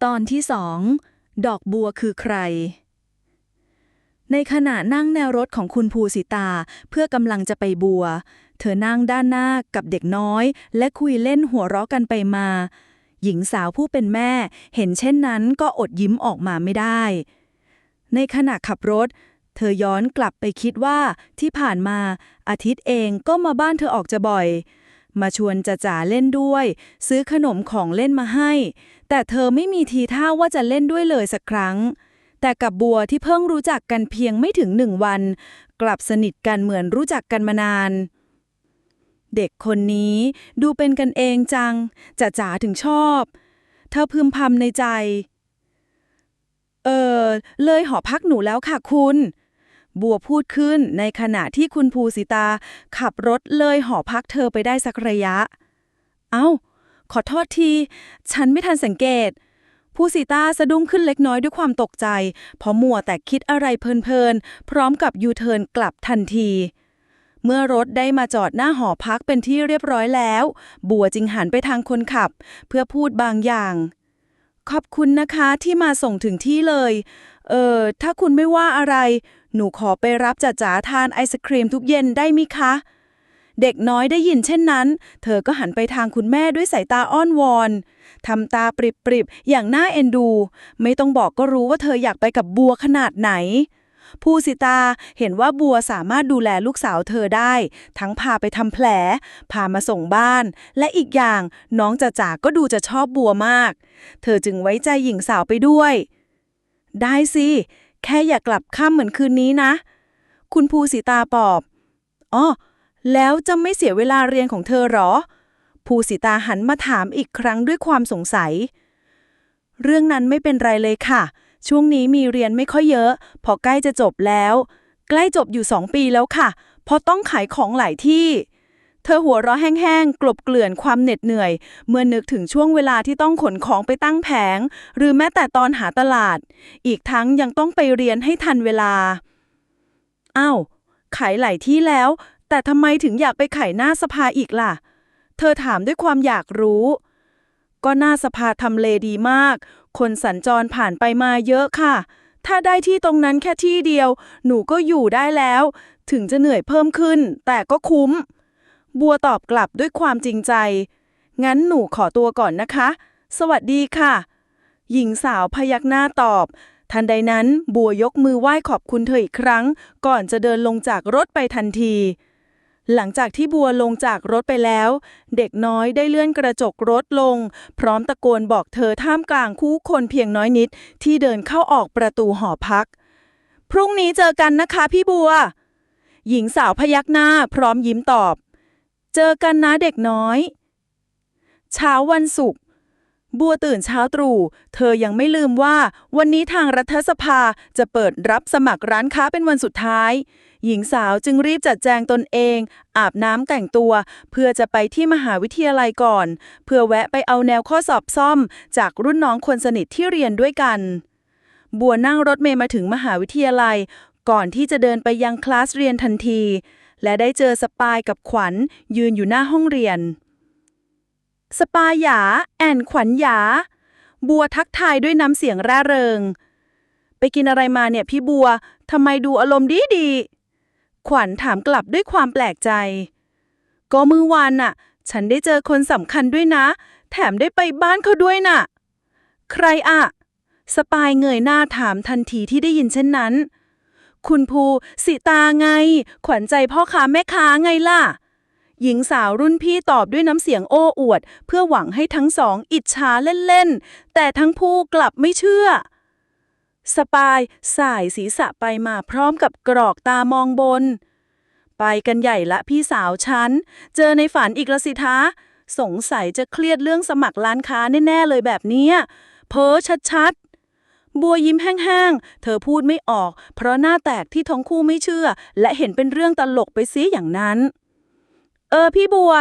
ตอนที่สองดอกบัวคือใครในขณะนั่งแนวรถของคุณภูสิตาเพื่อกำลังจะไปบัวเธอนั่งด้านหน้ากับเด็กน้อยและคุยเล่นหัวเราะกันไปมาหญิงสาวผู้เป็นแม่เห็นเช่นนั้นก็อดยิ้มออกมาไม่ได้ในขณะขับรถเธอย้อนกลับไปคิดว่าที่ผ่านมาอาทิตย์เองก็มาบ้านเธอออกจะบ่อยมาชวนจ๋าเล่นด้วยซื้อขนมของเล่นมาให้แต่เธอไม่มีทีท่าว่าจะเล่นด้วยเลยสักครั้งแต่กับบัวที่เพิ่งรู้จักกันเพียงไม่ถึง1 วันกลับสนิทกันเหมือนรู้จักกันมานานเด็กคนนี้ดูเป็นกันเองจังจ๋าถึงชอบเธอพึมพำในใจเลยหอพักหนูแล้วค่ะคุณบัวพูดขึ้นในขณะที่คุณภูสิตาขับรถเลยหอพักเธอไปได้สักระยะเอ้าขอโทษทีฉันไม่ทันสังเกตภูสิตาสะดุ้งขึ้นเล็กน้อยด้วยความตกใจเพราะมัวแต่คิดอะไรเพลินๆพร้อมกับยูเทิร์นกลับทันทีเมื่อรถได้มาจอดหน้าหอพักเป็นที่เรียบร้อยแล้วบัวจึงหันไปทางคนขับเพื่อพูดบางอย่างขอบคุณนะคะที่มาส่งถึงที่เลยถ้าคุณไม่ว่าอะไรหนูขอไปรับจ๋าทานไอศครีมทุกเย็นได้มิคะเด็กน้อยได้ยินเช่นนั้นเธอก็หันไปทางคุณแม่ด้วยสายตาอ้อนวอนทำตาปริบๆอย่างน่าเอ็นดูไม่ต้องบอกก็รู้ว่าเธออยากไปกับบัวขนาดไหนภูสิตาเห็นว่าบัวสามารถดูแลลูกสาวเธอได้ทั้งพาไปทำแผลพามาส่งบ้านและอีกอย่างน้องจ๋าก็ดูจะชอบบัวมากเธอจึงไว้ใจหญิงสาวไปด้วยได้สิแค่อย่ากลับค่ำเหมือนคืนนี้นะคุณภูสิตาปลอบอ้อแล้วจะไม่เสียเวลาเรียนของเธอหรอภูสิตาหันมาถามอีกครั้งด้วยความสงสัยเรื่องนั้นไม่เป็นไรเลยค่ะช่วงนี้มีเรียนไม่ค่อยเยอะพอใกล้จะจบแล้วใกล้จบอยู่2 ปีแล้วค่ะเพราะต้องขายของหลายที่เธอหัวเราะแห้งๆกลบเกลื่อนความเหน็ดเหนื่อยเมื่อนึกถึงช่วงเวลาที่ต้องขนของไปตั้งแผงหรือแม้แต่ตอนหาตลาดอีกทั้งยังต้องไปเรียนให้ทันเวลาอ้าวขายหลายที่แล้วแต่ทำไมถึงอยากไปขายหน้าสภาอีกล่ะเธอถามด้วยความอยากรู้ก็หน้าสภาทำเลดีมากคนสัญจรผ่านไปมาเยอะค่ะถ้าได้ที่ตรงนั้นแค่ที่เดียวหนูก็อยู่ได้แล้วถึงจะเหนื่อยเพิ่มขึ้นแต่ก็คุ้มบัวตอบกลับด้วยความจริงใจงั้นหนูขอตัวก่อนนะคะสวัสดีค่ะหญิงสาวพยักหน้าตอบทันใดนั้นบัวยกมือไหว้ขอบคุณเธออีกครั้งก่อนจะเดินลงจากรถไปทันทีหลังจากที่บัวลงจากรถไปแล้วเด็กน้อยได้เลื่อนกระจกรถลงพร้อมตะโกนบอกเธอท่ามกลางผู้คนเพียงน้อยนิดที่เดินเข้าออกประตูหอพักพรุ่งนี้เจอกันนะคะพี่บัวหญิงสาวพยักหน้าพร้อมยิ้มตอบเจอกันนะเด็กน้อยเช้าวันศุกร์บัวตื่นเช้าตรู่เธอยังไม่ลืมว่าวันนี้ทางรัฐสภาจะเปิดรับสมัครร้านค้าเป็นวันสุดท้ายหญิงสาวจึงรีบจัดแจงตนเองอาบน้ำแต่งตัวเพื่อจะไปที่มหาวิทยาลัยก่อนเพื่อแวะไปเอาแนวข้อสอบซ่อมจากรุ่นน้องคนสนิทที่เรียนด้วยกันบัวนั่งรถเมล์มาถึงมหาวิทยาลัยก่อนที่จะเดินไปยังคลาสเรียนทันทีและได้เจอสปายกับขวัญยืนอยู่หน้าห้องเรียนสปายหยาแอนขวัญหยาบัวทักทายด้วยน้ำเสียงร่าเริงไปกินอะไรมาเนี่ยพี่บัวทำไมดูอารมณ์ดีขวัญถามกลับด้วยความแปลกใจก็มื้อวานน่ะฉันได้เจอคนสำคัญด้วยนะแถมได้ไปบ้านเขาด้วยน่ะใครอะสปายเงยหน้าถามทันทีที่ได้ยินเช่นนั้นคุณภูสิตาไงขวัญใจพ่อค้าแม่ค้าไงล่ะหญิงสาวรุ่นพี่ตอบด้วยน้ำเสียงโอ้อวดเพื่อหวังให้ทั้งสองอิจฉาเล่นๆแต่ทั้งคู่กลับไม่เชื่อสปายส่ายศีรษะไปมาพร้อมกับกรอกตามองบนไปกันใหญ่ละพี่สาวฉันเจอในฝันอีกละสิท้าสงสัยจะเครียดเรื่องสมัครร้านค้าแน่ๆเลยแบบนี้เพ้อชัดๆบัวยิ้มแห้งๆเธอพูดไม่ออกเพราะหน้าแตกที่ทั้งคู่ไม่เชื่อและเห็นเป็นเรื่องตลกไปเสียอย่างนั้นพี่บัว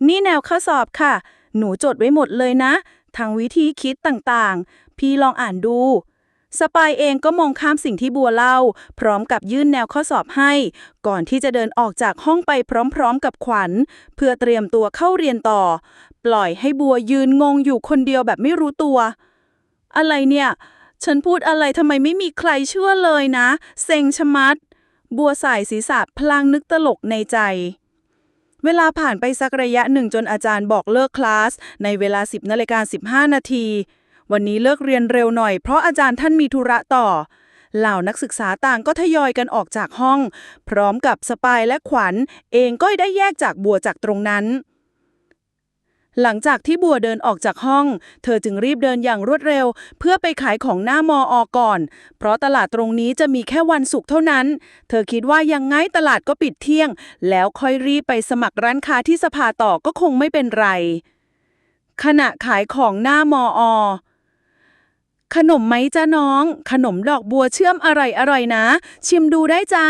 นี่แนวข้อสอบค่ะหนูจดไว้หมดเลยนะทั้งวิธีคิดต่างๆพี่ลองอ่านดูสปายเองก็มองข้ามสิ่งที่บัวเล่าพร้อมกับยื่นแนวข้อสอบให้ก่อนที่จะเดินออกจากห้องไปพร้อมๆกับขวัญเพื่อเตรียมตัวเข้าเรียนต่อปล่อยให้บัวยืนงงอยู่คนเดียวแบบไม่รู้ตัว อะไรเนี่ยฉันพูดอะไรทำไมไม่มีใครเชื่อเลยนะเซ็งชะมัดบัวสายศีรษะพลางนึกตลกในใจเวลาผ่านไปสักระยะหนึ่งจนอาจารย์บอกเลิกคลาสในเวลา 10:15 นาทีวันนี้เลิกเรียนเร็วหน่อยเพราะอาจารย์ท่านมีธุระต่อเหล่านักศึกษาต่างก็ทยอยกันออกจากห้องพร้อมกับสปายและขวัญเองก็ได้แยกจากบัวจากตรงนั้นหลังจากที่บัวเดินออกจากห้องเธอจึงรีบเดินอย่างรวดเร็วเพื่อไปขายของหน้ามอก่อนเพราะตลาดตรงนี้จะมีแค่วันศุกร์เท่านั้นเธอคิดว่ายังไงตลาดก็ปิดเที่ยงแล้วค่อยรีบไปสมัครร้านค้าที่สภาต่อก็คงไม่เป็นไรขณะขายของหน้ามอขนมไหมจ้าน้องขนมดอกบัวเชื่อมอร่อยๆนะชิมดูได้จ้า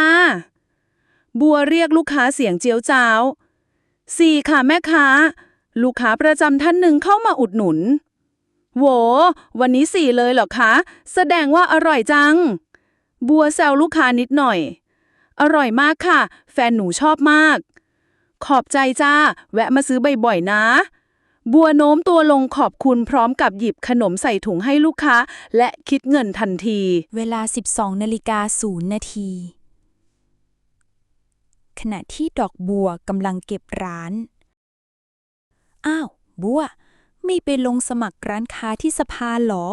บัวเรียกลูกค้าเสียงเจียวจ้าว4ค่ะแม่ค้าลูกค้าประจำท่านหนึ่งเข้ามาอุดหนุนโหวันนี้4เลยเหรอคะแสดงว่าอร่อยจังบัวแซวลูกค้านิดหน่อยอร่อยมากค่ะแฟนหนูชอบมากขอบใจจ้าแวะมาซื้อบ่อยๆนะบัวโน้มตัวลงขอบคุณพร้อมกับหยิบขนมใส่ถุงให้ลูกค้าและคิดเงินทันทีเวลา 12:00 น.ขณะที่ดอกบัวกำลังเก็บร้านอ้าวบัวไม่ไปลงสมัครร้านค้าที่สภาหรอ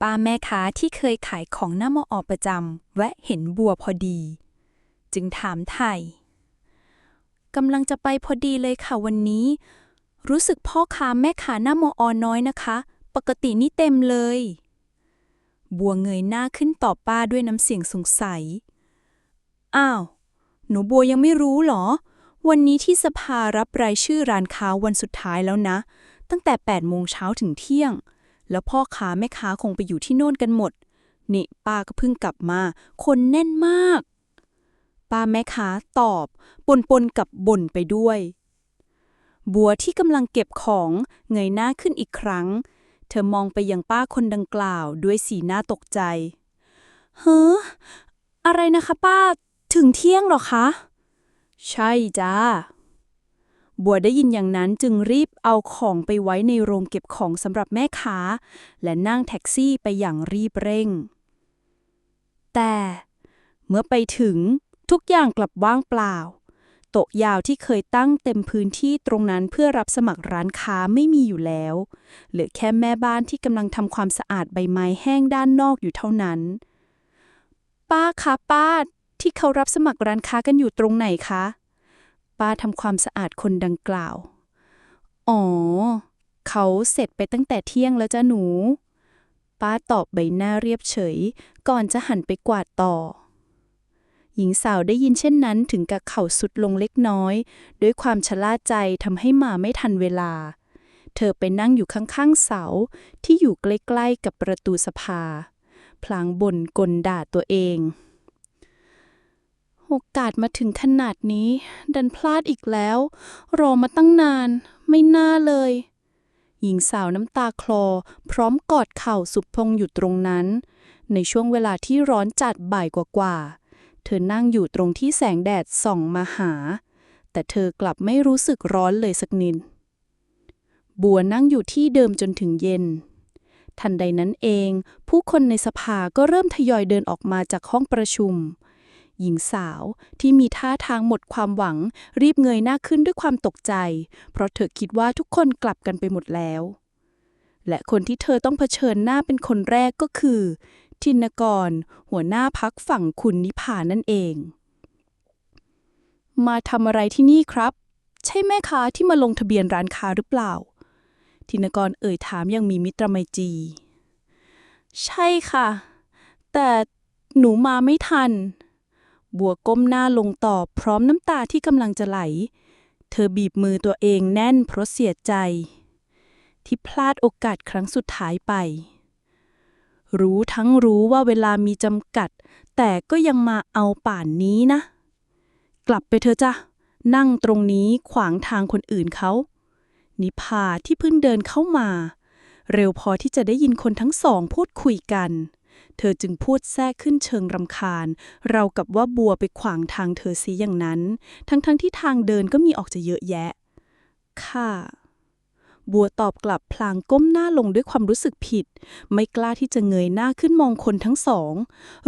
ป้าแม่ค้าที่เคยขายของหน้ามอประจำแวะเห็นบัวพอดีจึงถามไถ่กำลังจะไปพอดีเลยค่ะวันนี้รู้สึกพ่อค้าแม่ค้าหน้ามอน้อยนะคะปกตินี่เต็มเลยบัวเงยหน้าขึ้นตอบป้าด้วยน้ำเสียงสงสัยอ้าวหนูบัวยังไม่รู้หรอวันนี้ที่สภารับรายชื่อร้านค้าวันสุดท้ายแล้วนะตั้งแต่ 8 โมงเช้าถึงเที่ยงแล้วพ่อค้าแม่ค้าคงไปอยู่ที่โน่นกันหมดนี่ป้าก็เพิ่งกลับมาคนแน่นมากป้าแม่ค้าตอบปนกับบ่นไปด้วยบัวที่กำลังเก็บของเงยหน้าขึ้นอีกครั้งเธอมองไปยังป้าคนดังกล่าวด้วยสีหน้าตกใจเฮ้ออะไรนะคะป้าถึงเที่ยงหรอคะใช่จ้าบัวได้ยินอย่างนั้นจึงรีบเอาของไปไว้ในโรงเก็บของสำหรับแม่ค้าและนั่งแท็กซี่ไปอย่างรีบเร่งแต่เมื่อไปถึงทุกอย่างกลับว่างเปล่าโต๊ะยาวที่เคยตั้งเต็มพื้นที่ตรงนั้นเพื่อรับสมัครร้านค้าไม่มีอยู่แล้วเหลือแค่แม่บ้านที่กำลังทำความสะอาดใบไม้แห้งด้านนอกอยู่เท่านั้นป้าคะป้าที่เขารับสมัครร้านค้ากันอยู่ตรงไหนคะป้าทำความสะอาดคนดังกล่าวอ๋อเขาเสร็จไปตั้งแต่เที่ยงแล้วจ้ะหนูป้าตอบใบหน้าเรียบเฉยก่อนจะหันไปกวาดต่อหญิงสาวได้ยินเช่นนั้นถึงกับเข่าสุดลงเล็กน้อยด้วยความชะล่าใจทำให้มาไม่ทันเวลาเธอไปนั่งอยู่ข้างๆเสาที่อยู่ใกล้ๆกับประตูสภาพลางบ่นกลด่าตัวเองโอกาสมาถึงขนาดนี้ดันพลาดอีกแล้วรอมาตั้งนานไม่น่าเลยหญิงสาวน้ำตาคลอพร้อมกอดเข่าสุบพงอยู่ตรงนั้นในช่วงเวลาที่ร้อนจัดบ่ายกว่าเธอนั่งอยู่ตรงที่แสงแดดส่องมาหาแต่เธอกลับไม่รู้สึกร้อนเลยสักนิดบัวนั่งอยู่ที่เดิมจนถึงเย็นทันใดนั้นเองผู้คนในสภาก็เริ่มทยอยเดินออกมาจากห้องประชุมหญิงสาวที่มีท่าทางหมดความหวังรีบเงยหน้าขึ้นด้วยความตกใจเพราะเธอคิดว่าทุกคนกลับกันไปหมดแล้วและคนที่เธอต้องเผชิญหน้าเป็นคนแรกก็คือธินกรหัวหน้าพรรคฝั่งคุณนิพานั่นเองมาทำอะไรที่นี่ครับใช่แม่ค้าที่มาลงทะเบียนร้านค้าหรือเปล่าธินกรเอ่ยถามอย่างมีมิตรไมตรีใช่ค่ะแต่หนูมาไม่ทันบัวก้มหน้าลงตอบพร้อมน้ำตาที่กำลังจะไหลเธอบีบมือตัวเองแน่นเพราะเสียใจที่พลาดโอกาสครั้งสุดท้ายไปรู้ว่าเวลามีจำกัดแต่ก็ยังมาเอาป่านนี้นะกลับไปเถอะจ้ะนั่งตรงนี้ขวางทางคนอื่นเขานิพาที่เพิ่งเดินเข้ามาเร็วพอที่จะได้ยินคนทั้งสองพูดคุยกันเธอจึงพูดแทรกขึ้นเชิงรำคาญเรากับว่าบัวไปขวางทางเธอเสียอย่างนั้นทั้งที่ทางเดินก็มีออกจะเยอะแยะค่ะ บัวตอบกลับพลางก้มหน้าลงด้วยความรู้สึกผิดไม่กล้าที่จะเงยหน้าขึ้นมองคนทั้งสอง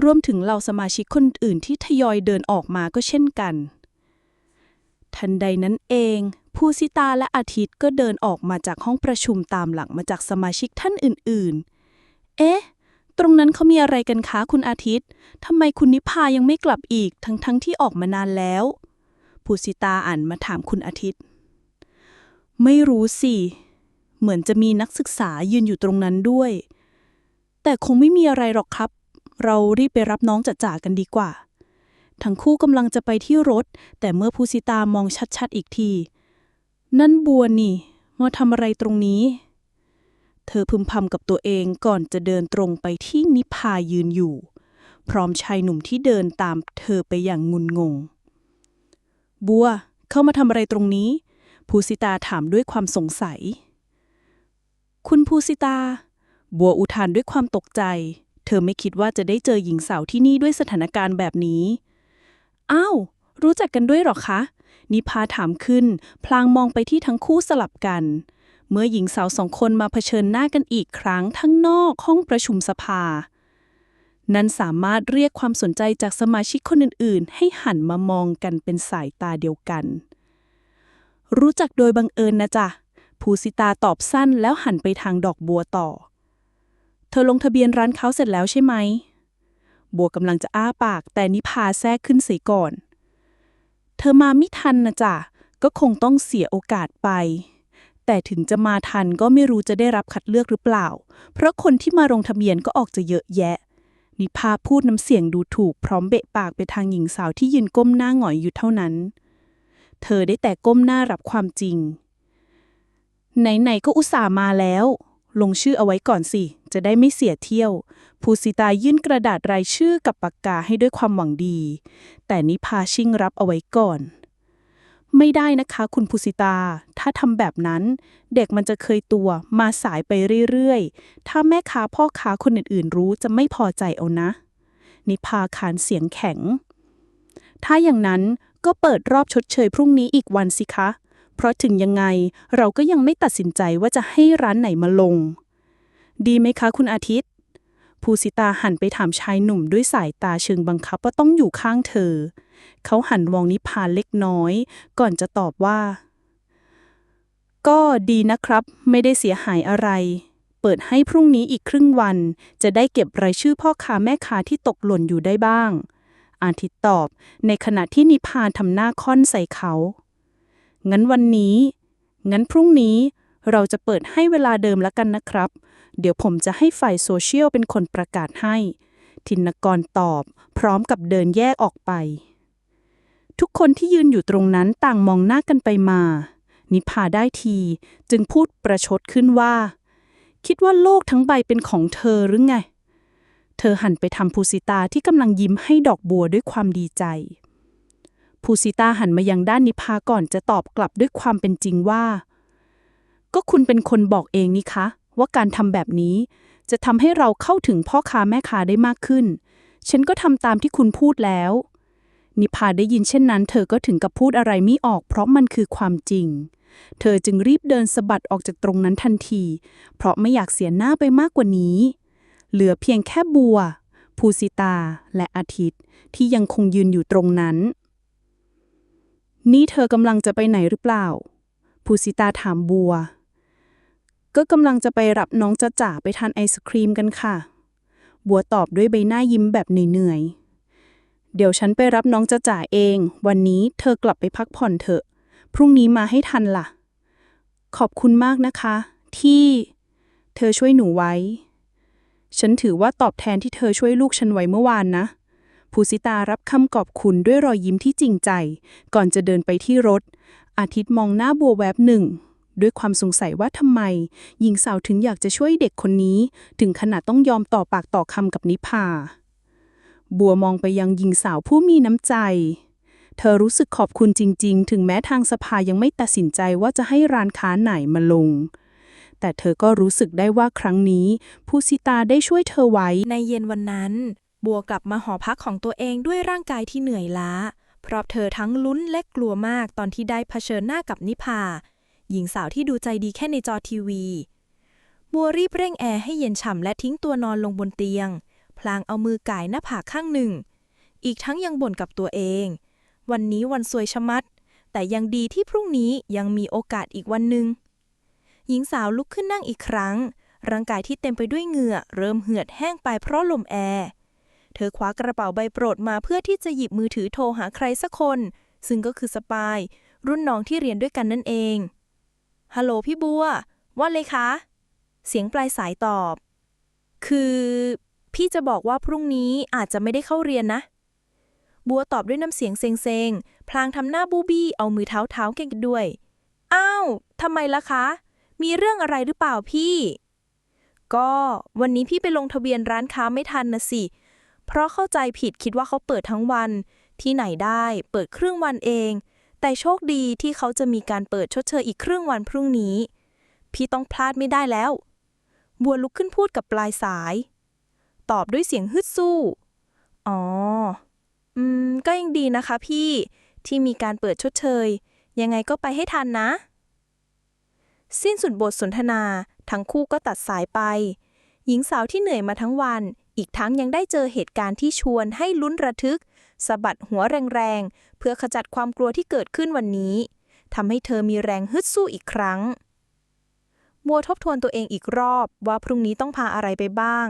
รวมถึงเหล่าสมาชิกคนอื่นที่ทยอยเดินออกมาก็เช่นกันทันใดนั้นเองภูสิตาและอาทิตย์ก็เดินออกมาจากห้องประชุมตามหลังมาจากสมาชิกท่านอื่นๆเอ๊ะตรงนั้นเขามีอะไรกันคะคุณอาทิตย์ทำไมคุณนิพายังไม่กลับอีกทั้งที่ออกมานานแล้วภูสิตาอ่านมาถามคุณอาทิตย์ไม่รู้สิเหมือนจะมีนักศึกษายืนอยู่ตรงนั้นด้วยแต่คงไม่มีอะไรหรอกครับเรารีบไปรับน้องจ๋าๆกันดีกว่าทั้งคู่กำลังจะไปที่รถแต่เมื่อภูสิตามองชัดๆอีกทีนั่นบัวนี่มาทำอะไรตรงนี้เธอพึมพำกับตัวเองก่อนจะเดินตรงไปที่นิพายืนอยู่พร้อมชายหนุ่มที่เดินตามเธอไปอย่างงุนงงบัวเข้ามาทำอะไรตรงนี้ภูสิตาถามด้วยความสงสัยคุณภูสิตาบัวอุทานด้วยความตกใจเธอไม่คิดว่าจะได้เจอหญิงสาวที่นี่ด้วยสถานการณ์แบบนี้อ้าวรู้จักกันด้วยหรอคะนิพาถามขึ้นพลางมองไปที่ทั้งคู่สลับกันเมื่อหญิงสาวสองคนมาเผชิญหน้ากันอีกครั้งทั้งนอกห้องประชุมสภานั้นสามารถเรียกความสนใจจากสมาชิกคนอื่นๆให้หันมามองกันเป็นสายตาเดียวกันรู้จักโดยบังเอิญนะจ๊ะภูสิตาตอบสั้นแล้วหันไปทางดอกบัวต่อเธอลงทะเบียนร้านเขาเสร็จแล้วใช่ไหมบัวกำลังจะอ้าปากแต่นิพาแทรกขึ้นเสียก่อนเธอมาไม่ทันนะจ๊ะก็คงต้องเสียโอกาสไปแต่ถึงจะมาทันก็ไม่รู้จะได้รับคัดเลือกหรือเปล่าเพราะคนที่มาลงทะเบียนก็ออกจะเยอะแยะนิพาพูดน้ำเสียงดูถูกพร้อมเบะปากไปทางหญิงสาวที่ยืนก้มหน้าหงอยอยู่เท่านั้นเธอได้แต่ก้มหน้ารับความจริงไหนๆก็อุตส่าห์มาแล้วลงชื่อเอาไว้ก่อนสิจะได้ไม่เสียเที่ยวภูสิตายื่นกระดาษรายชื่อกับปากกาให้ด้วยความหวังดีแต่นิพาชิ่งรับเอาไว้ก่อนไม่ได้นะคะคุณภูสิตาถ้าทำแบบนั้นเด็กมันจะเคยตัวมาสายไปเรื่อยๆถ้าแม่ค้าพ่อค้าคนอื่นๆรู้จะไม่พอใจเอานะนิพาขานเสียงแข็งถ้าอย่างนั้นก็เปิดรอบชดเชยพรุ่งนี้อีกวันสิคะเพราะถึงยังไงเราก็ยังไม่ตัดสินใจว่าจะให้ร้านไหนมาลงดีไหมคะคุณอาทิตย์ภูสิตาหันไปถามชายหนุ่มด้วยสายตาเชิงบังคับว่าต้องอยู่ข้างเธอเขาหันมองนิพาเล็กน้อยก่อนจะตอบว่าก็ดีนะครับไม่ได้เสียหายอะไรเปิดให้พรุ่งนี้อีกครึ่งวันจะได้เก็บรายชื่อพ่อค้าแม่ค้าที่ตกหล่นอยู่ได้บ้างอาทิตย์ตอบในขณะที่นิพาทำหน้าค่อนใส่เขางั้นพรุ่งนี้เราจะเปิดให้เวลาเดิมแล้วกันนะครับเดี๋ยวผมจะให้ฝ่ายโซเชียลเป็นคนประกาศให้ธินกรตอบพร้อมกับเดินแยกออกไปทุกคนที่ยืนอยู่ตรงนั้นต่างมองหน้ากันไปมานิพาได้ทีจึงพูดประชดขึ้นว่าคิดว่าโลกทั้งใบเป็นของเธอหรือไงเธอหันไปทำภูสิตาที่กำลังยิ้มให้ดอกบัวด้วยความดีใจภูสิตาหันมายังด้านนิพาก่อนจะตอบกลับด้วยความเป็นจริงว่าก็คุณเป็นคนบอกเองนี่คะว่าการทำแบบนี้จะทำให้เราเข้าถึงพ่อค้าแม่ค้าได้มากขึ้นฉันก็ทำตามที่คุณพูดแล้วนิพาได้ยินเช่นนั้นเธอก็ถึงกับพูดอะไรไม่ออกเพราะมันคือความจริงเธอจึงรีบเดินสะบัดออกจากตรงนั้นทันทีเพราะไม่อยากเสียหน้าไปมากกว่านี้เหลือเพียงแค่บัวภูสิตาและอาทิตย์ที่ยังคงยืนอยู่ตรงนั้นนี่เธอกำลังจะไปไหนหรือเปล่าภูสิตาถามบัวก็กำลังจะไปรับน้องจ๋าไปทานไอศครีมกันค่ะบัวตอบด้วยใบหน้ายิ้มแบบเหนื่อยๆเดี๋ยวฉันไปรับน้องจ๋าเองวันนี้เธอกลับไปพักผ่อนเถอะพรุ่งนี้มาให้ทันล่ะขอบคุณมากนะคะที่เธอช่วยหนูไว้ฉันถือว่าตอบแทนที่เธอช่วยลูกฉันไว้เมื่อวานนะภูสิตารับคำขอบคุณด้วยรอยยิ้มที่จริงใจก่อนจะเดินไปที่รถอาทิตย์มองหน้าบัวแวบหนึ่งด้วยความสงสัยว่าทำไมหญิงสาวถึงอยากจะช่วยเด็กคนนี้ถึงขนาดต้องยอมต่อปากต่อคำกับนิพาบัวมองไปยังหญิงสาวผู้มีน้ำใจเธอรู้สึกขอบคุณจริงๆถึงแม้ทางสภายังไม่ตัดสินใจว่าจะให้ร้านค้าไหนมาลงแต่เธอก็รู้สึกได้ว่าครั้งนี้ภูสิตาได้ช่วยเธอไว้ในเย็นวันนั้นบัวกลับมาหอพักของตัวเองด้วยร่างกายที่เหนื่อยล้าเพราะเธอทั้งลุ้นและกลัวมากตอนที่ได้เผชิญหน้ากับนิพา หญิงสาวที่ดูใจดีแค่ในจอทีวีบัวรีบเร่งแอร์ให้เย็นฉ่ำและทิ้งตัวนอนลงบนเตียงพลางเอามือก่ายหน้าผากข้างหนึ่งอีกทั้งยังบ่นกับตัวเองวันนี้วันซวยชะมัดแต่ยังดีที่พรุ่งนี้ยังมีโอกาสอีกวันหนึ่งหญิงสาวลุกขึ้นนั่งอีกครั้งร่างกายที่เต็มไปด้วยเหงื่อเริ่มเหือดแห้งไปเพราะลมแอร์เธอคว้ากระเป๋าใบโปรดมาเพื่อที่จะหยิบมือถือโทรหาใครสักคนซึ่งก็คือสปายรุ่นน้องที่เรียนด้วยกันนั่นเองฮัลโหลพี่บัวว่าเลยคะเสียงปลายสายตอบคือพี่จะบอกว่าพรุ่งนี้อาจจะไม่ได้เข้าเรียนนะบัวตอบด้วยน้ำเสียงเซ็งๆพลางทำหน้าบูบี้เอามือเท้าเก่งกันด้วยอ้าวทำไมล่ะคะมีเรื่องอะไรหรือเปล่าพี่ก็วันนี้พี่ไปลงทะเบียนร้านค้าไม่ทันนะสิเพราะเข้าใจผิดคิดว่าเขาเปิดทั้งวันที่ไหนได้เปิดครึ่งวันเองแต่โชคดีที่เขาจะมีการเปิดชดเชยอีกครึ่งวันพรุ่งนี้พี่ต้องพลาดไม่ได้แล้วบัวลุกขึ้นพูดกับปลายสายตอบด้วยเสียงฮึดสู้อ๋อก็ยังดีนะคะพี่ที่มีการเปิดชดเชยยังไงก็ไปให้ทันนะสิ้นสุดบทสนทนาทั้งคู่ก็ตัดสายไปหญิงสาวที่เหนื่อยมาทั้งวันอีกทั้งยังได้เจอเหตุการณ์ที่ชวนให้ลุ้นระทึกสะบัดหัวแรงๆเพื่อขจัดความกลัวที่เกิดขึ้นวันนี้ทำให้เธอมีแรงฮึดสู้อีกครั้งบัวทบทวนตัวเองอีกรอบว่าพรุ่งนี้ต้องพาอะไรไปบ้าง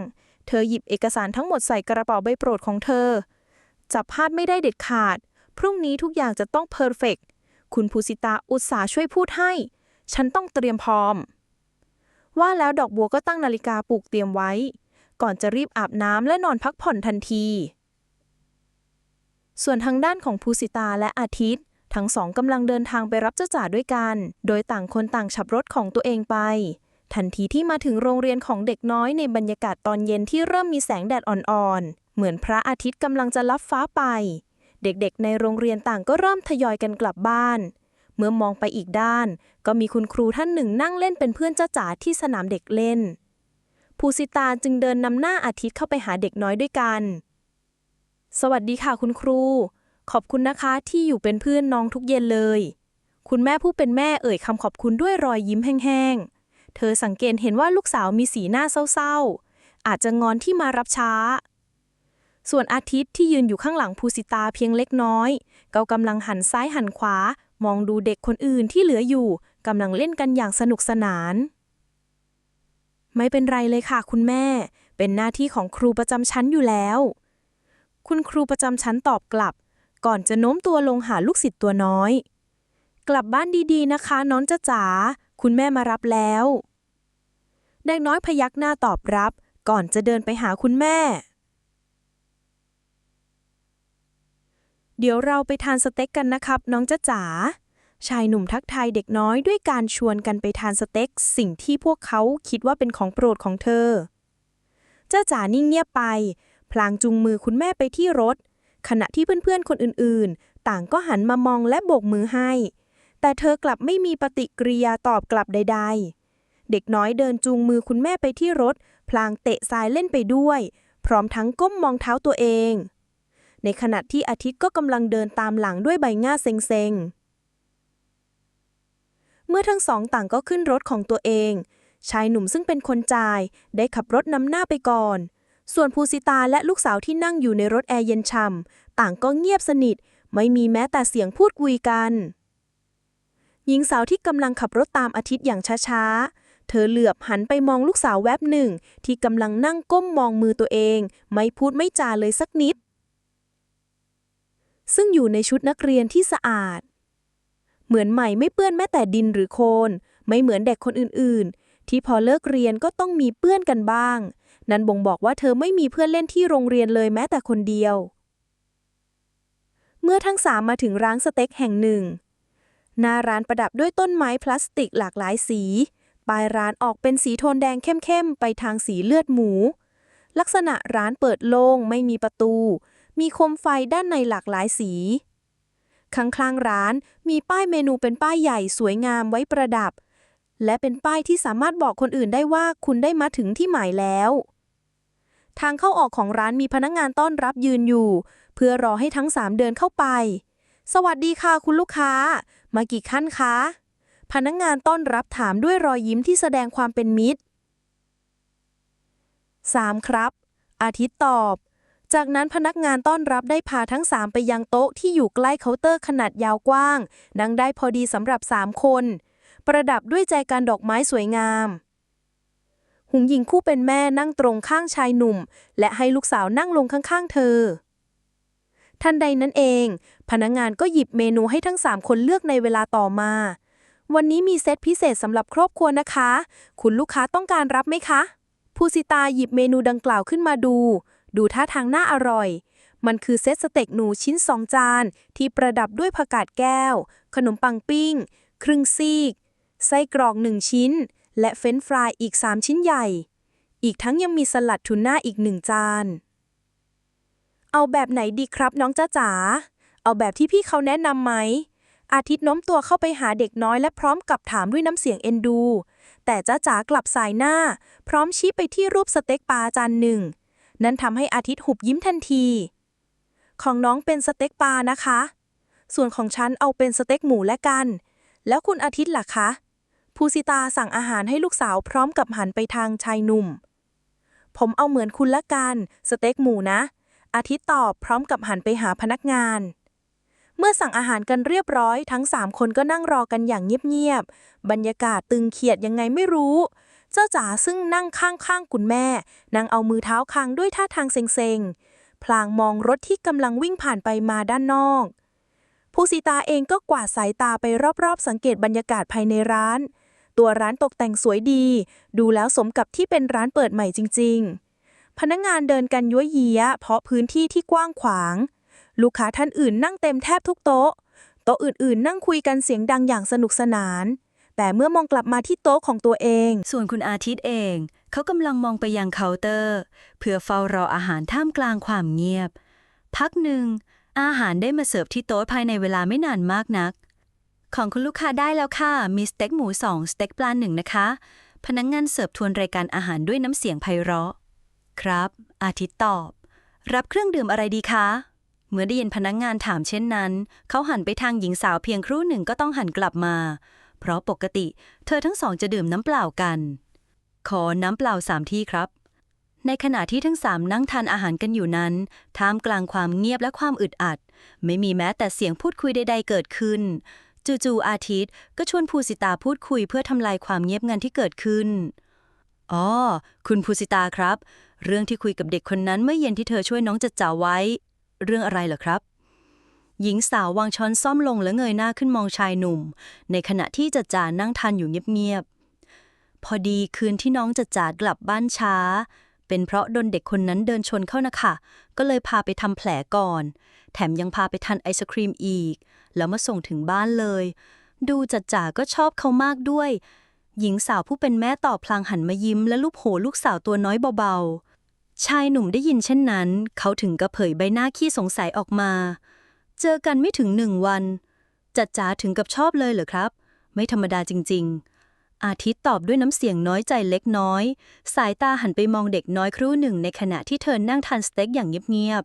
เธอหยิบเอกสารทั้งหมดใส่กระเป๋าใบโปรดของเธอจับพลาดไม่ได้เด็ดขาดพรุ่งนี้ทุกอย่างจะต้องเพอร์เฟกต์คุณภูสิตาอุตส่าห์ช่วยพูดให้ฉันต้องเตรียมพร้อมว่าแล้วดอกบัวก็ตั้งนาฬิกาปลุกเตรียมไว้ก่อนจะรีบอาบน้ำและนอนพักผ่อนทันทีส่วนทางด้านของภูสิตาและอาทิตย์ทั้งสองกำลังเดินทางไปรับเจ้าจ๋าด้วยกันโดยต่างคนต่างขับรถของตัวเองไปทันทีที่มาถึงโรงเรียนของเด็กน้อยในบรรยากาศตอนเย็นที่เริ่มมีแสงแดดอ่อนๆเหมือนพระอาทิตย์กำลังจะลับฟ้าไปเด็กๆในโรงเรียนต่างก็เริ่มทยอยกันกลับบ้านเมื่อมองไปอีกด้านก็มีคุณครูท่านหนึ่งนั่งเล่นเป็นเพื่อนเจ้าจ๋าที่สนามเด็กเล่นภูสิตาจึงเดินนำหน้าอาทิตย์เข้าไปหาเด็กน้อยด้วยกันสวัสดีค่ะคุณครูขอบคุณนะคะที่อยู่เป็นเพื่อนน้องทุกเย็นเลยคุณแม่ผู้เป็นแม่เอ่ยคำขอบคุณด้วยรอยยิ้มแห้งๆเธอสังเกตเห็นว่าลูกสาวมีสีหน้าเศร้าๆอาจจะงอนที่มารับช้าส่วนอาทิตย์ที่ยืนอยู่ข้างหลังภูสิตาเพียงเล็กน้อยก็กำลังหันซ้ายหันขวามองดูเด็กคนอื่นที่เหลืออยู่กำลังเล่นกันอย่างสนุกสนานไม่เป็นไรเลยค่ะคุณแม่เป็นหน้าที่ของครูประจำชั้นอยู่แล้วคุณครูประจำชั้นตอบกลับก่อนจะโน้มตัวลงหาลูกศิษย์ตัวน้อยกลับบ้านดีๆนะคะน้องจ๊ะจ๋าคุณแม่มารับแล้วเด็กน้อยพยักหน้าตอบรับก่อนจะเดินไปหาคุณแม่เดี๋ยวเราไปทานสเต็กกันนะครับน้องจ๊ะจ๋าชายหนุ่มทักทายเด็กน้อยด้วยการชวนกันไปทานสเต็กสิ่งที่พวกเขาคิดว่าเป็นของโปรดของเธอจ๊ะจ๋านิ่งเงียบไปพลางจูงมือคุณแม่ไปที่รถขณะที่เพื่อนๆคนอื่นๆต่างก็หันมามองและโบกมือให้แต่เธอกลับไม่มีปฏิกิริยาตอบกลับใดๆเด็กน้อยเดินจูงมือคุณแม่ไปที่รถพลางเตะทรายเล่นไปด้วยพร้อมทั้งก้มมองเท้าตัวเองในขณะที่อาทิตย์ก็กำลังเดินตามหลังด้วยใบหน้าเซ็งๆเมื่อทั้งสองต่างก็ขึ้นรถของตัวเองชายหนุ่มซึ่งเป็นคนจ่ายได้ขับรถนำหน้าไปก่อนส่วนภูสิตาและลูกสาวที่นั่งอยู่ในรถแอร์เย็นฉ่ำต่างก็เงียบสนิทไม่มีแม้แต่เสียงพูดคุยกันหญิงสาวที่กำลังขับรถตามอาทิตย์อย่างช้าๆเธอเหลือบหันไปมองลูกสาวแวบหนึ่งที่กำลังนั่งก้มมองมือตัวเองไม่พูดไม่จาเลยสักนิดซึ่งอยู่ในชุดนักเรียนที่สะอาดเหมือนใหม่ไม่เปื้อนแม้แต่ดินหรือโคลนไม่เหมือนเด็กคนอื่นๆที่พอเลิกเรียนก็ต้องมีเปื้อนกันบ้างนั่นบ่งบอกว่าเธอไม่มีเพื่อนเล่นที่โรงเรียนเลยแม้แต่คนเดียวเมื่อทั้งสามมาถึงร้านสเต็กแห่งหนึ่งหน้าร้านประดับด้วยต้นไม้พลาสติกหลากหลายสีปลายร้านออกเป็นสีโทนแดงเข้มๆไปทางสีเลือดหมูลักษณะร้านเปิดโล่งไม่มีประตูมีโคมไฟด้านในหลากหลายสีข้างๆร้านมีป้ายเมนูเป็นป้ายใหญ่สวยงามไว้ประดับและเป็นป้ายที่สามารถบอกคนอื่นได้ว่าคุณได้มาถึงที่หมายแล้วทางเข้าออกของร้านมีพนักงานต้อนรับยืนอยู่เพื่อรอให้ทั้งสามเดินเข้าไปสวัสดีค่ะคุณลูกค้ามากี่ขั้นคะ พนักงานต้อนรับถามด้วยรอยยิ้มที่แสดงความเป็นมิตร 3. ครับอาทิตย์ตอบจากนั้นพนักงานต้อนรับได้พาทั้ง3ไปยังโต๊ะที่อยู่ใกล้เคาน์เตอร์ขนาดยาวกว้างนั่งได้พอดีสำหรับ3คนประดับด้วยแจกันดอกไม้สวยงามหุงหญิงคู่เป็นแม่นั่งตรงข้างชายหนุ่มและให้ลูกสาวนั่งลงข้างๆเธอทันใดนั้นเองพนักงานก็หยิบเมนูให้ทั้ง3คนเลือกในเวลาต่อมาวันนี้มีเซตพิเศษสำหรับครอบครัวนะคะคุณลูกค้าต้องการรับไหมคะภูสิตาหยิบเมนูดังกล่าวขึ้นมาดูท่าทางน่าอร่อยมันคือเซตสเต็กหนูชิ้น2จานที่ประดับด้วยผักกาดแก้วขนมปังปิ้งครึ่งซีกไส้กรอก1ชิ้นและเฟรนช์ฟรายอีก3ชิ้นใหญ่อีกทั้งยังมีสลัดทูน่าอีก1จานเอาแบบไหนดีครับน้องจ๊ะจ๋าเอาแบบที่พี่เขาแนะนำไหมอาทิตย์โน้มตัวเข้าไปหาเด็กน้อยและพร้อมกับถามด้วยน้ำเสียงเอ็นดูแต่จ๊ะจ๋ากลับสายหน้าพร้อมชี้ไปที่รูปสเต็กปลาจานหนึ่งนั่นทำให้อาทิตย์หุบยิ้มทันทีของน้องเป็นสเต็กปลานะคะส่วนของฉันเอาเป็นสเต็กหมูและกันแล้วคุณอาทิตย์ล่ะคะภูสิตาสั่งอาหารให้ลูกสาวพร้อมกับหันไปทางชายหนุ่มผมเอาเหมือนคุณละกันสเต็กหมูนะอาทิตย์ตอบพร้อมกับหันไปหาพนักงานเมื่อสั่งอาหารกันเรียบร้อยทั้ง3คนก็นั่งรอกันอย่างเงียบๆบรรยากาศตึงเครียดยังไงไม่รู้เจ้าจ๋าซึ่งนั่งข้างๆคุณแม่นั่งเอามือเท้าค้างด้วยท่าทางเซ็งๆพลางมองรถที่กำลังวิ่งผ่านไปมาด้านนอกภูสิตาเองก็กวาดสายตาไปรอบๆสังเกตบรรยากาศภายในร้านตัวร้านตกแต่งสวยดีดูแล้วสมกับที่เป็นร้านเปิดใหม่จริงๆพนักงานเดินกันยั่วเยี้ยเพราะพื้นที่ที่กว้างขวางลูกค้าท่านอื่นนั่งเต็มแทบทุกโต๊ะอื่นๆนั่งคุยกันเสียงดังอย่างสนุกสนานแต่เมื่อมองกลับมาที่โต๊ะของตัวเองส่วนคุณอาทิตย์เองเขากำลังมองไปยังเคาน์เตอร์เพื่อเฝ้ารออาหารท่ามกลางความเงียบพักหนึ่งอาหารได้มาเสิร์ฟที่โต๊ะภายในเวลาไม่นานมากนักของคุณลูกค้าได้แล้วค่ะมีสเต็กหมู2สเต็กปลา1นะคะพนักงานเสิร์ฟทวนรายการอาหารด้วยน้ำเสียงไพเราะครับอาทิตย์ตอบรับเครื่องดื่มอะไรดีคะเมื่อได้ยินพนักงานถามเช่นนั้นเขาหันไปทางหญิงสาวเพียงครู่หนึ่งก็ต้องหันกลับมาเพราะปกติเธอทั้งสองจะดื่มน้ำเปล่ากันขอน้ำเปล่า3ที่ครับในขณะที่ทั้ง3นั่งทานอาหารกันอยู่นั้นท่ามกลางความเงียบและความอึดอัดไม่มีแม้แต่เสียงพูดคุยใดๆเกิดขึ้นจู่ๆอาทิตย์ก็ชวนภูสิตาพูดคุยเพื่อทำลายความเงียบงันที่เกิดขึ้นอ๋อคุณภูสิตาครับเรื่องที่คุยกับเด็กคนนั้นเมื่อเย็นที่เธอช่วยน้องจัดจ่าไว้เรื่องอะไรเหรอครับหญิงสาววางช้อนซ่อมลงและเงยหน้าขึ้นมองชายหนุ่มในขณะที่จัดจ่านั่งทานอยู่เงียบๆพอดีคืนที่น้องจัดจ่ากลับบ้านช้าเป็นเพราะโดนเด็กคนนั้นเดินชนเข้านะคะก็เลยพาไปทำแผลก่อนแถมยังพาไปทานไอศครีมอีกแล้วมาส่งถึงบ้านเลยดูจัดจ่าก็ชอบเขามากด้วยหญิงสาวผู้เป็นแม่ตอบพลางหันมายิ้มและลูบหัวลูกสาวตัวน้อยเบาๆชายหนุ่มได้ยินเช่นนั้นเขาถึงกับเผยใบหน้าขี้สงสัยออกมาเจอกันไม่ถึง1 วันจัดจ๋าถึงกับชอบเลยเหรอครับไม่ธรรมดาจริงๆอาทิตย์ตอบด้วยน้ำเสียงน้อยใจเล็กน้อยสายตาหันไปมองเด็กน้อยครู่หนึ่งในขณะที่เธอนั่งทานสเต็กอย่างเงียบ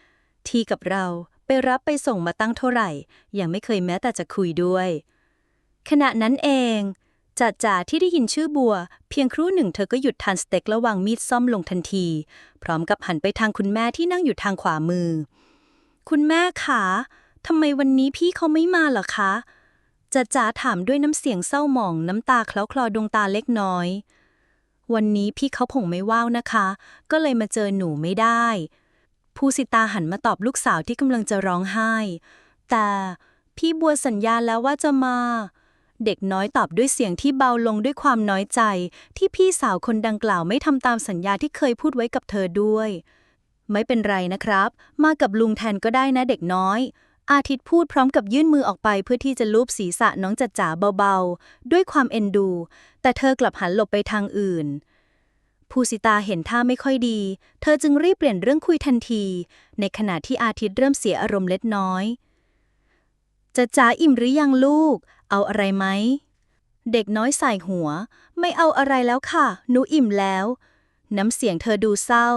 ๆที่กับเราไปรับไปส่งมาตั้งเท่าไหร่ยังไม่เคยแม้แต่จะคุยด้วยขณะนั้นเองจัดจ๋าที่ได้ยินชื่อบัวเพียงครู่หนึ่งเธอก็หยุดทานสเต็กและวางมีดซ่อมลงทันทีพร้อมกับหันไปทางคุณแม่ที่นั่งอยู่ทางขวามือคุณแม่คะทำไมวันนี้พี่เขาไม่มาเหรอคะจัดจ๋าถามด้วยน้ำเสียงเศร้าหมองน้ำตาเคล้าคลอดวงตาเล็กน้อยวันนี้พี่เขาผงไม่ว่าวนะคะก็เลยมาเจอหนูไม่ได้ภูสิตาหันมาตอบลูกสาวที่กำลังจะร้องไห้แต่พี่บัวสัญญาแล้วว่าจะมาเด็กน้อยตอบด้วยเสียงที่เบาลงด้วยความน้อยใจที่พี่สาวคนดังกล่าวไม่ทำตามสัญญาที่เคยพูดไว้กับเธอด้วยไม่เป็นไรนะครับมากับลุงแทนก็ได้นะเด็กน้อยอาทิตย์พูดพร้อมกับยื่นมือออกไปเพื่อที่จะลูบศีรษะน้องจัดจ๋าเบาๆด้วยความเอ็นดูแต่เธอกลับหันหลบไปทางอื่นภูสิตาเห็นท่าไม่ค่อยดีเธอจึงรีบเปลี่ยนเรื่องคุยทันทีในขณะที่อาทิตย์เริ่มเสียอารมณ์เล็กน้อยจัดจ๋าอิ่มหรือยังลูกเอาอะไรไหมเด็กน้อยสายหัวไม่เอาอะไรแล้วค่ะหนูอิ่มแล้วน้ำเสียงเธอดูเศร้า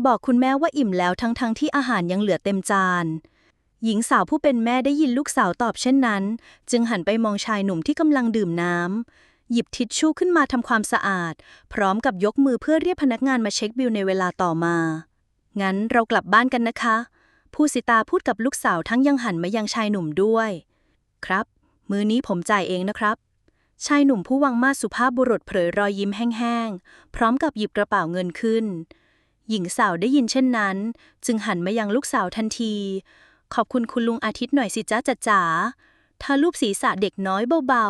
บอกคุณแม่ว่าอิ่มแล้วทั้งที่อาหารยังเหลือเต็มจาน หญิงสาวผู้เป็นแม่ได้ยินลูกสาวตอบเช่นนั้นจึงหันไปมองชายหนุ่มที่กำลังดื่มน้ำหยิบทิชชู่ขึ้นมาทำความสะอาดพร้อมกับยกมือเพื่อเรียกพนักงานมาเช็คบิลในเวลาต่อมางั้นเรากลับบ้านกันนะคะภูสิตาพูดกับลูกสาวทั้งยังหันมายังชายหนุ่มด้วยครับมื้อนี้ผมจ่ายเองนะครับชายหนุ่มผู้วังมาสสุภาพบุรุษเผยรอยยิ้มแห้งๆพร้อมกับหยิบกระเป๋าเงินขึ้นหญิงสาวได้ยินเช่นนั้นจึงหันมายังลูกสาวทันทีขอบคุณคุณลุงอาทิตย์หน่อยสิจ๊ะจ๊ะจ๋าถ้าลูบศีรษะเด็กน้อยเบา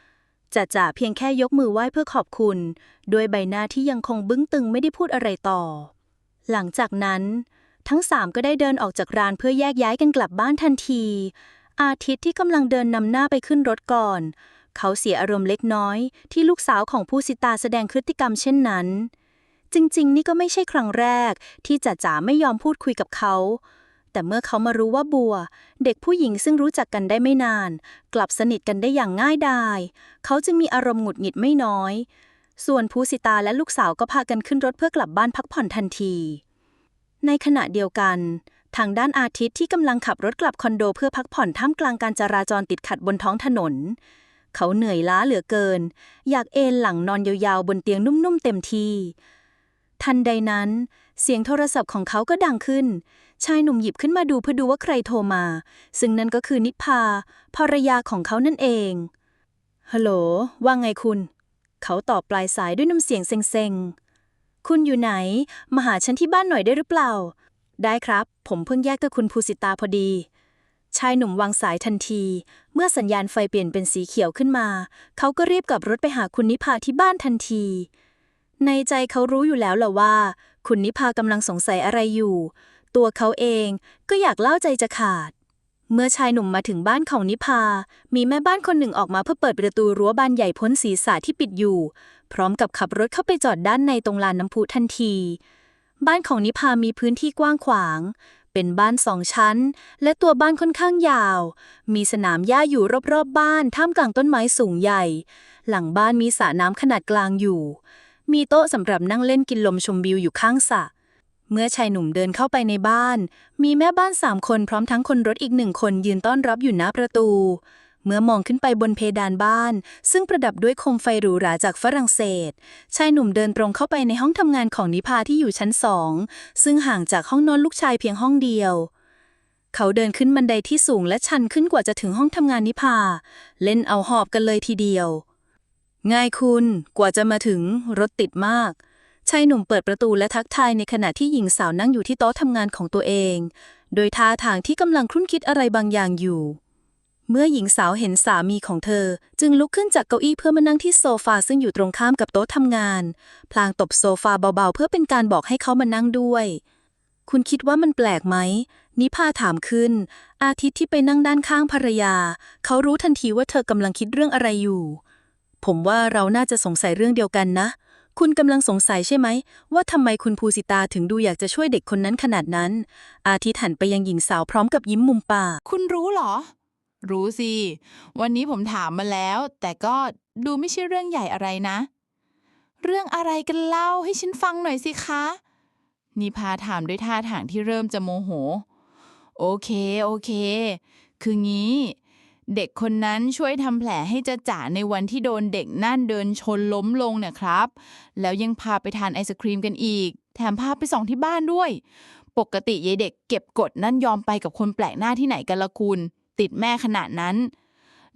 ๆจ๊ะจ๋าเพียงแค่ยกมือไหว้เพื่อขอบคุณด้วยใบหน้าที่ยังคงบึ้งตึงไม่ได้พูดอะไรต่อหลังจากนั้นทั้งสามก็ได้เดินออกจากร้านเพื่อแยกย้ายกันกลับบ้านทันทีอาทิตย์ที่กำลังเดินนำหน้าไปขึ้นรถก่อนเขาเสียอารมณ์เล็กน้อยที่ลูกสาวของภูสิตาแสดงพฤติกรรมเช่นนั้นจริงๆนี่ก็ไม่ใช่ครั้งแรกที่จ๋าจ๋าไม่ยอมพูดคุยกับเขาแต่เมื่อเขามารู้ว่าบัวเด็กผู้หญิงซึ่งรู้จักกันได้ไม่นานกลับสนิทกันได้อย่างง่ายดายเขาจึงมีอารมณ์หงุดหงิดไม่น้อยส่วนภูสิตาและลูกสาวก็พากันขึ้นรถเพื่อกลับบ้านพักผ่อนทันทีในขณะเดียวกันทางด้านอาทิตย์ที่กำลังขับรถกลับคอนโดเพื่อพักผ่อนท่ามกลางการจราจรติดขัดบนท้องถนนเขาเหนื่อยล้าเหลือเกินอยากเอนหลังนอนยาวๆบนเตียงนุ่มๆเต็มที่ทันใดนั้นเสียงโทรศัพท์ของเขาก็ดังขึ้นชายหนุ่มหยิบขึ้นมาดูเพื่อดูว่าใครโทรมาซึ่งนั่นก็คือนิพพาภรรยาของเขานั่นเองฮัลโหลว่าไงคุณเขาตอบปลายสายด้วยน้ำเสียงเซ็งๆคุณอยู่ไหนมาหาฉันที่บ้านหน่อยได้หรือเปล่าได้ครับผมเพิ่งแยกกับคุณภูสิตาพอดีชายหนุ่มวางสายทันทีเมื่อสัญญาณไฟเปลี่ยนเป็นสีเขียวขึ้นมาเขาก็รีบกลับรถไปหาคุณนิพาที่บ้านทันทีในใจเขารู้อยู่แล้วแหละว่าคุณนิพากำลังสงสัยอะไรอยู่ตัวเขาเองก็อยากเล่าใจจะขาดเมื่อชายหนุ่มมาถึงบ้านของนิพามีแม่บ้านคนหนึ่งออกมาเพื่อเปิดประตูรั้วบานใหญ่พ้นศีรษะที่ปิดอยู่พร้อมกับขับรถเข้าไปจอดด้านในตรงลานน้ำพุทันทีบ้านของนิพามีพื้นที่กว้างขวางเป็นบ้าน2 ชั้นและตัวบ้านค่อนข้างยาวมีสนามหญ้าอยู่รอบๆบ้านท่ามกลางต้นไม้สูงใหญ่หลังบ้านมีสระน้ำขนาดกลางอยู่มีโต๊ะสำหรับนั่งเล่นกินลมชมวิวอยู่ข้างสระเมื่อชายหนุ่มเดินเข้าไปในบ้านมีแม่บ้าน3 คนพร้อมทั้งคนรถอีก1 คนยืนต้อนรับอยู่หน้าประตูเมื่อมองขึ้นไปบนเพดานบ้านซึ่งประดับด้วยโคมไฟหรูหราจากฝรั่งเศสชายหนุ่มเดินตรงเข้าไปในห้องทำงานของนิพาที่อยู่ชั้น2ซึ่งห่างจากห้องนอนลูกชายเพียงห้องเดียวเขาเดินขึ้นบันไดที่สูงและชันขึ้นกว่าจะถึงห้องทำงานนิพาเล่นเอาหอบกันเลยทีเดียวง่ายคุณกว่าจะมาถึงรถติดมากชายหนุ่มเปิดประตูและทักทายในขณะที่หญิงสาวนั่งอยู่ที่โต๊ะทำงานของตัวเองโดยท่าทางที่กำลังครุ่นคิดอะไรบางอย่างอยู่เมื่อหญิงสาวเห็นสามีของเธอจึงลุกขึ้นจากเก้าอี้เพื่อมานั่งที่โซฟาซึ่งอยู่ตรงข้ามกับโต๊ะทำงานพลางตบโซฟาเบาๆเพื่อเป็นการบอกให้เขามานั่งด้วยคุณคิดว่ามันแปลกไหมนิพาถามขึ้นอาทิตย์ที่ไปนั่งด้านข้างภรรยาเขารู้ทันทีว่าเธอกำลังคิดเรื่องอะไรอยู่ผมว่าเราน่าจะสงสัยเรื่องเดียวกันนะคุณกำลังสงสัยใช่ไหมว่าทำไมคุณภูสิตาถึงดูอยากจะช่วยเด็กคนนั้นขนาดนั้นอาทิตย์หันไปยังหญิงสาวพร้อมกับยิ้มมุมปากคุณรู้เหรอรู้สิวันนี้ผมถามมาแล้วแต่ก็ดูไม่ใช่เรื่องใหญ่อะไรนะเรื่องอะไรกันเล่าให้ฉันฟังหน่อยสิคะนิพาถามด้วยท่าทางที่เริ่มจะโมโหโอเคคืองี้เด็กคนนั้นช่วยทำแผลให้จ๊ะจ๋าในวันที่โดนเด็กนั่นเดินชนล้มลงเนี่ยครับแล้วยังพาไปทานไอศครีมกันอีกแถมพาไปส่องที่บ้านด้วยปกติยายเด็กเก็บกดนั่นยอมไปกับคนแปลกหน้าที่ไหนกันละคุณติดแม่ขนาดนั้น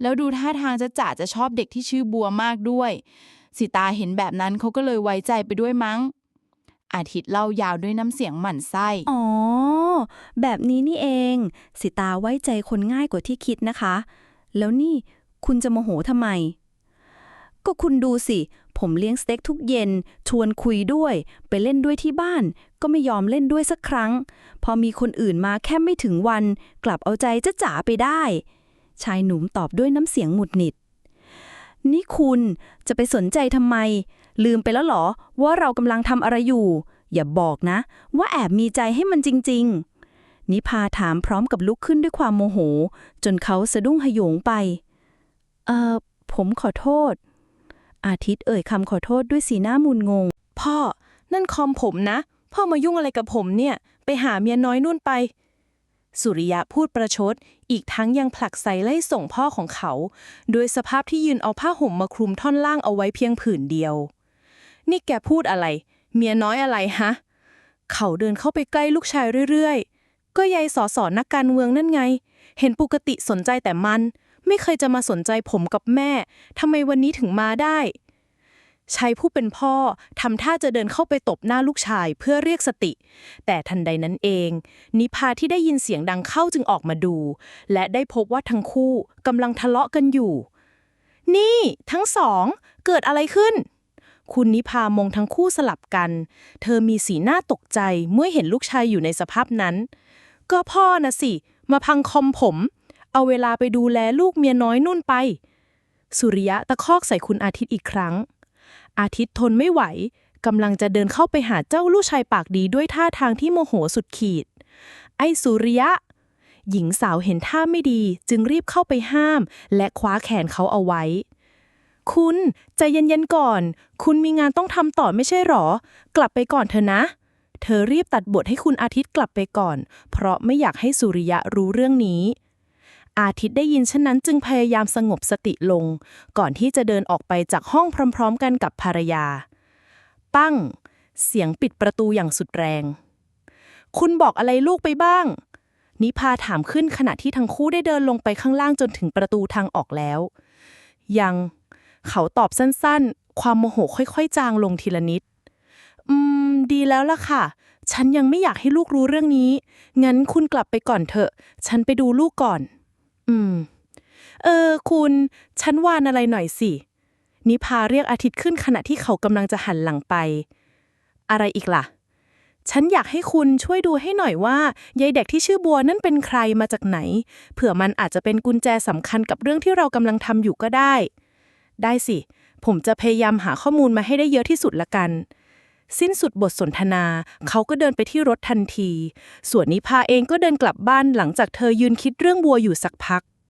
แล้วดูท่าทางจ๊ะจ๋าจะชอบเด็กที่ชื่อบัวมากด้วยสิตาเห็นแบบนั้นเขาก็เลยไว้ใจไปด้วยมั้งอาทิตย์เล่ายาวด้วยน้ำเสียงหมั่นไส้อ๋อแบบนี้นี่เองสิตาไว้ใจคนง่ายกว่าที่คิดนะคะแล้วนี่คุณจะโมโหทำไมก็คุณดูสิผมเลี้ยงสเต็กทุกเย็นชวนคุยด้วยไปเล่นด้วยที่บ้านก็ไม่ยอมเล่นด้วยสักครั้งพอมีคนอื่นมาแค่ไม่ถึงวันกลับเอาใจจ๊ะจ๋าไปได้ชายหนุ่มตอบด้วยน้ำเสียงหงุดหงิดนี่คุณจะไปสนใจทำไมลืมไปแล้วเหรอว่าเรากำลังทำอะไรอยู่อย่าบอกนะว่าแอบมีใจให้มันจริงๆนิพาถามพร้อมกับลุกขึ้นด้วยความโมโหจนเขาสะดุ้งหยงไปผมขอโทษอาทิตย์เอ่ยคำขอโทษด้วยสีหน้ามุนงงพ่อนั่นคอมผมนะพ่อมายุ่งอะไรกับผมเนี่ยไปหาเมียน้อยนู่นไป สุริยะพูดประชด อีกทั้งยังผลักไสไล่ส่งพ่อของเขา โดยสภาพที่ยืนเอาผ้าห่มมาคลุมท่อนล่างเอาไว้เพียงผืนเดียว นี่แกพูดอะไร เมียน้อยอะไรฮะ เขาเดินเข้าไปใกล้ลูกชายเรื่อยๆ ก็ยายสสนักการเมืองนั่นไง เห็นปกติสนใจแต่มัน ไม่เคยจะมาสนใจผมกับแม่ ทำไมวันนี้ถึงมาได้ ชัยผู้เป็นพ่อทำท่าจะเดินเข้าไปตบหน้าลูกชายเพื่อเรียกสติ แต่ทันใดนั้นเอง นิพาที่ได้ยินเสียงดังเข้าจึงออกมาดู และได้พบว่าทั้งคู่กำลังทะเลาะกันอยู่ นี่ทั้งสองเกิดอะไรขึ้น คุณนิพามองทั้งคู่สลับกัน เธอมีสีหน้าตกใจเมื่อเห็นลูกชายอยู่ในสภาพนั้น ก็พ่อนะสิมาพังคอมผม เอาเวลาไปดูแลลูกเมียน้อยนุ่นไป สุริยะตะคอกใส่คุณอาทิตย์อีกครั้ง อาทิตย์ทนไม่ไหวกำลังจะเดินเข้าไปหาเจ้าลูกชายปากดีด้วยท่าทางที่โมโหสุดขีด ไอ้สุริยะ หญิงสาวเห็นท่าไม่ดีจึงรีบเข้าไปห้ามและคว้าแขนเขาเอาไว้ คุณใจเย็นๆก่อน คุณมีงานต้องทำต่อไม่ใช่หรอ กลับไปก่อนเถอะนะ เธอรีบตัดบทให้คุณอาทิตย์กลับไปก่อน เพราะไม่อยากให้สุริยะรู้เรื่องนี้ อาทิตย์ได้ยินเช่นนั้นจึงพยายามสงบสติลง ก่อนที่จะเดินออกไปจากห้องพร้อมๆกันกับภรรยา ปั้ง เสียงปิดประตูอย่างสุดแรง คุณบอกอะไรลูกไปบ้าง นิพาถามขึ้นขณะที่ทั้งคู่ได้เดินลงไปข้างล่างจนถึงประตูทางออกแล้ว ยัง เขาตอบสั้นๆ ความโมโหค่อยๆจางลงทีละนิด ดีแล้วล่ะค่ะ ฉันยังไม่อยากให้ลูกรู้เรื่องนี้ งั้นคุณกลับไปก่อนเถอะ ฉันไปดูลูกก่อน คุณ ฉันวานอะไรหน่อยสิ นิพาเรียกอาทิตย์ขึ้นขณะที่เขากำลังจะหันหลังไป อะไรอีกล่ะ ฉันอยากให้คุณช่วยดูให้หน่อยว่ายายเด็กที่ชื่อบัวนั่นเป็นใครมาจากไหน เผื่อมันอาจจะเป็นกุญแจสำคัญกับเรื่องที่เรากำลังทำอยู่ก็ได้ ได้สิ ผมจะพยายามหาข้อมูลมาให้ได้เยอะที่สุดละกัน สิ้นสุดบทสนทนา เขาก็เดินไปที่รถทันที ส่วนนิพาเองก็เดินกลับบ้านหลังจากเธอยืนคิดเรื่องบัวอยู่สักพัก